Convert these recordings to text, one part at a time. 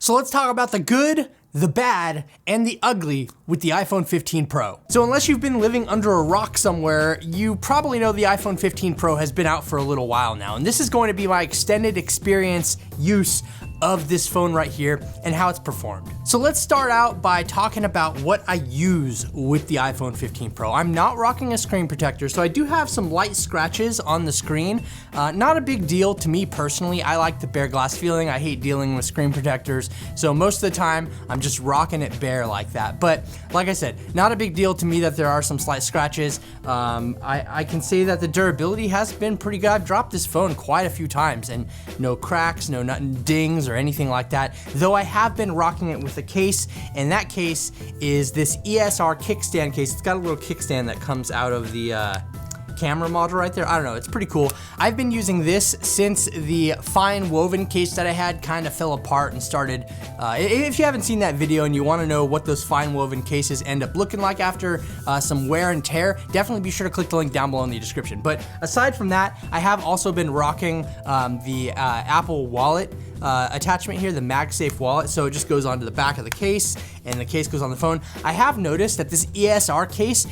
So let's talk about the good, the bad, and the ugly with the iPhone 15 Pro. So unless you've been living under a rock somewhere, you probably know the iPhone 15 Pro has been out for a little while now, and this is going to be my extended experience use of this phone right here and how it's performed. So let's start out by talking about what I use with the iPhone 15 Pro. I'm not rocking a screen protector, so I do have some light scratches on the screen. Not a big deal to me personally. I like the bare glass feeling. I hate dealing with screen protectors, so most of the time I'm just rocking it bare like that. But like I said, not a big deal to me that there are some slight scratches. I can say that the durability has been pretty good. I've dropped this phone quite a few times and no cracks, no dings or anything like that, though I have been rocking it with a case, and that case is this ESR kickstand case. It's got a little kickstand that comes out of the camera module right there. I don't know, it's pretty cool. I've been using this since the FineWoven case that I had kind of fell apart and started, if you haven't seen that video and you want to know what those FineWoven cases end up looking like after some wear and tear, definitely be sure to click the link down below in the description. But aside from that, I have also been rocking the Apple Wallet attachment here, the MagSafe wallet, so it just goes onto the back of the case and the case goes on the phone. I have noticed that this ESR case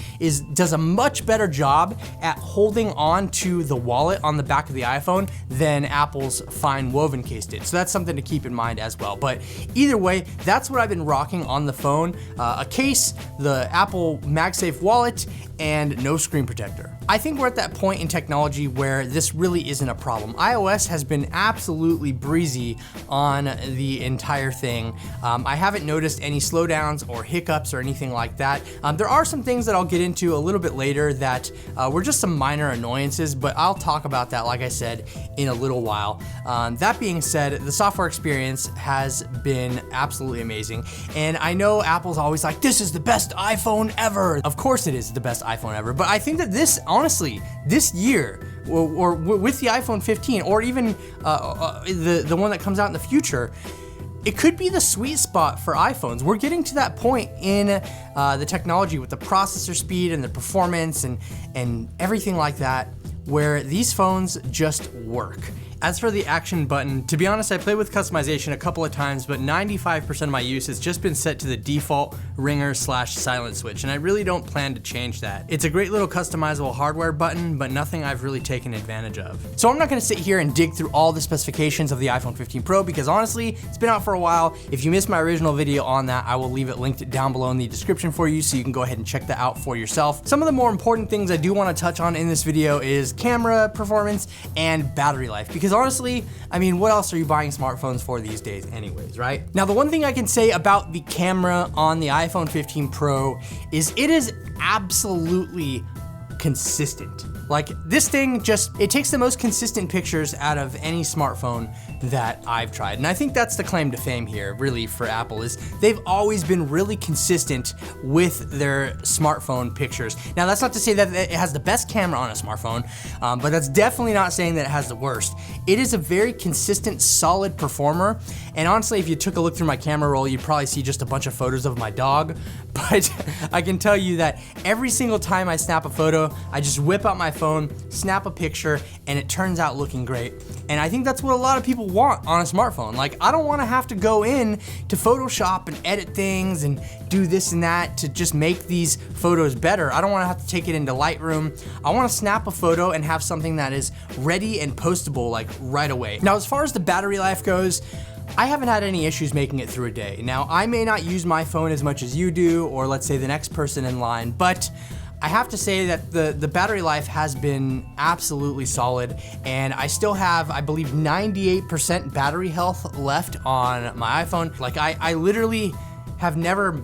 does a much better job at holding on to the wallet on the back of the iPhone than Apple's FineWoven case did. So that's something to keep in mind as well. But either way, that's what I've been rocking on the phone. A case, the Apple MagSafe wallet, and no screen protector. I think we're at that point in technology where this really isn't a problem. iOS has been absolutely breezy on the entire thing. I haven't noticed any slowdowns or hiccups or anything like that. There are some things that I'll get into a little bit later that were just some minor annoyances, but I'll talk about that, like I said, in a little while. That being said, the software experience has been absolutely amazing. And I know Apple's always like, this is the best iPhone ever. Of course it is the best iPhone ever, but I think that this, honestly, this year, or with the iPhone 15, or even the one that comes out in the future, it could be the sweet spot for iPhones. We're getting to that point in the technology with the processor speed and the performance and everything like that, where these phones just work. As for the action button, to be honest, I played with customization a couple of times, but 95% of my use has just been set to the default ringer/silent switch, and I really don't plan to change that. It's a great little customizable hardware button, but nothing I've really taken advantage of. So I'm not gonna sit here and dig through all the specifications of the iPhone 15 Pro because honestly, it's been out for a while. If you missed my original video on that, I will leave it linked down below in the description for you so you can go ahead and check that out for yourself. Some of the more important things I do wanna touch on in this video is camera performance and battery life, because honestly, I mean, what else are you buying smartphones for these days anyways, right? Now, the one thing I can say about the camera on the iPhone 15 Pro is it is absolutely consistent. Like, this thing it takes the most consistent pictures out of any smartphone that I've tried. And I think that's the claim to fame here, really, for Apple, is they've always been really consistent with their smartphone pictures. Now, that's not to say that it has the best camera on a smartphone, but that's definitely not saying that it has the worst. It is a very consistent, solid performer. And honestly, if you took a look through my camera roll, you'd probably see just a bunch of photos of my dog. But I can tell you that every single time I snap a photo, I just whip out my phone, snap a picture, and it turns out looking great. And I think that's what a lot of people want on a smartphone. Like, I don't want to have to go in to Photoshop and edit things and do this and that to just make these photos better. I don't want to have to take it into Lightroom. I want to snap a photo and have something that is ready and postable like right away. Now, as far as the battery life goes, I haven't had any issues making it through a day. Now, I may not use my phone as much as you do, or let's say the next person in line, but I have to say that the battery life has been absolutely solid, and I still have, I believe, 98% battery health left on my iPhone. Like, I literally have never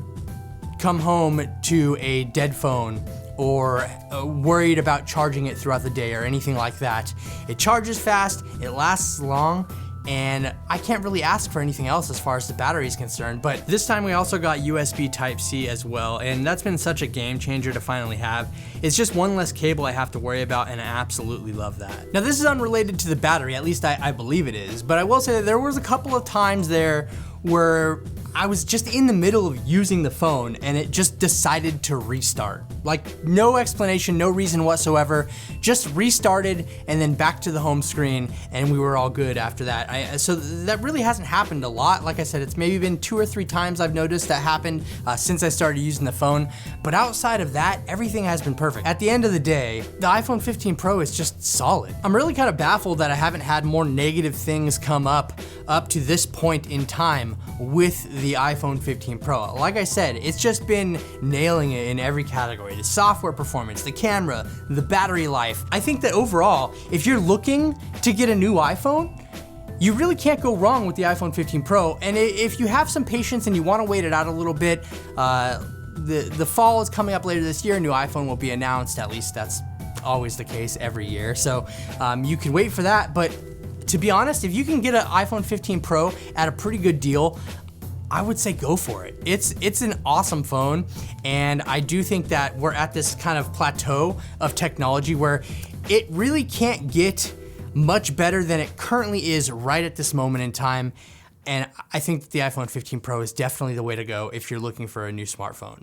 come home to a dead phone or worried about charging it throughout the day or anything like that. It charges fast, it lasts long, and I can't really ask for anything else as far as the battery is concerned. But this time we also got USB Type-C as well, and that's been such a game changer to finally have. It's just one less cable I have to worry about, and I absolutely love that. Now, this is unrelated to the battery, at least I believe it is, but I will say that there was a couple of times there where I was just in the middle of using the phone and it just decided to restart. Like no explanation, no reason whatsoever, just restarted and then back to the home screen and we were all good after that. So that really hasn't happened a lot. Like I said, it's maybe been 2 or 3 times I've noticed that happened since I started using the phone. But outside of that, everything has been perfect. At the end of the day, the iPhone 15 Pro is just solid. I'm really kind of baffled that I haven't had more negative things come up to this point in time with the iPhone 15 Pro. Like I said, it's just been nailing it in every category. The software performance, the camera, the battery life. I think that overall, if you're looking to get a new iPhone, you really can't go wrong with the iPhone 15 Pro. And if you have some patience and you want to wait it out a little bit, the fall is coming up later this year. A new iPhone will be announced. At least that's always the case every year. So you can wait for that. But to be honest, if you can get an iPhone 15 Pro at a pretty good deal, I would say go for it. It's an awesome phone, and I do think that we're at this kind of plateau of technology where it really can't get much better than it currently is right at this moment in time. And I think that the iPhone 15 Pro is definitely the way to go if you're looking for a new smartphone.